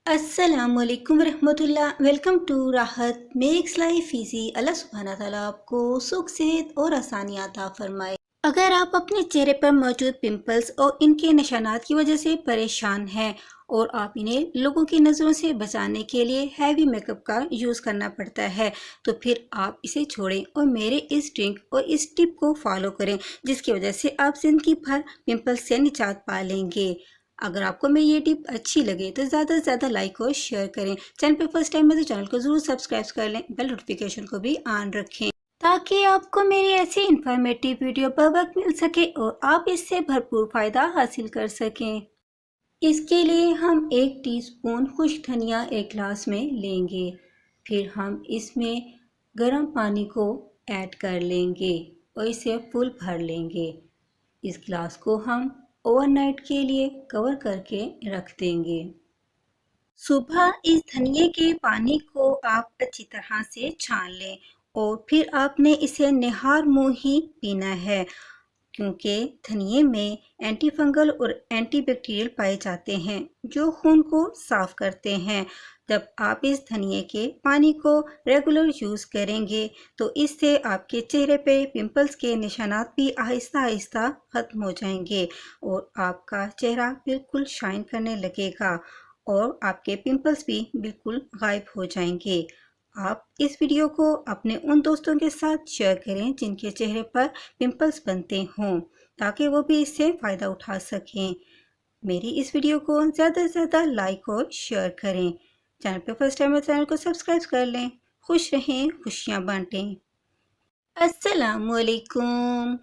अस्सलामुअलैकुम रहमतुल्लाह। Welcome to राहत मेक्स लाइफ इजी। अल्लाह सुब्हाना ताला आपको सुख सेहत और आसानियाँ अता फरमाए। अगर आप अपने चेहरे पर मौजूद पिंपल्स और इनके निशानात की वजह से परेशान हैं और आप इन्हें लोगों की नज़रों से बचाने के लिए हैवी मेकअप का यूज़ करना पड़ता है, तो फिर आप इसे छोड़ें और मेरे इस ड्रिंक और इस टिप को फॉलो करें, जिसकी वजह से आप ज़िंदगी भर पिंपल्स से निजात पा लेंगे। अगर आपको मेरी ये टिप अच्छी लगे तो ज़्यादा से ज़्यादा लाइक और शेयर करें। चैनल पे फर्स्ट टाइम है तो चैनल को ज़रूर सब्सक्राइब कर लें, बेल नोटिफिकेशन को भी ऑन रखें ताकि आपको मेरी ऐसी इन्फॉर्मेटिव वीडियो पर वक्त मिल सके और आप इससे भरपूर फ़ायदा हासिल कर सकें। इसके लिए हम 1 टीस्पून खुश्क धनिया एक गिलास में लेंगे। फिर हम इसमें गर्म पानी को ऐड कर लेंगे और इसे फुल भर लेंगे। इस गिलास को हम ओवरनाइट के लिए कवर करके रख देंगे। सुबह इस धनिए के पानी को आप अच्छी तरह से छान लें और फिर आपने इसे निहार मुंह ही पीना है, क्योंकि धनिए में एंटी फंगल और एंटी बैक्टीरियल पाए जाते हैं जो खून को साफ करते हैं। जब आप इस धनिए के पानी को रेगुलर यूज़ करेंगे तो इससे आपके चेहरे पे पिंपल्स के निशानात भी आहिस्ता आहिस्ता ख़त्म हो जाएंगे और आपका चेहरा बिल्कुल शाइन करने लगेगा और आपके पिंपल्स भी बिल्कुल गायब हो जाएंगे। आप इस वीडियो को अपने उन दोस्तों के साथ शेयर करें जिनके चेहरे पर पिंपल्स बनते हों, ताकि वो भी इससे फ़ायदा उठा सकें। मेरी इस वीडियो को ज़्यादा से ज़्यादा लाइक और शेयर करें। चैनल पे फर्स्ट टाइम है, चैनल को सब्सक्राइब कर लें। खुश रहें, खुशियाँ बांटें। अस्सलामुअलैकुम।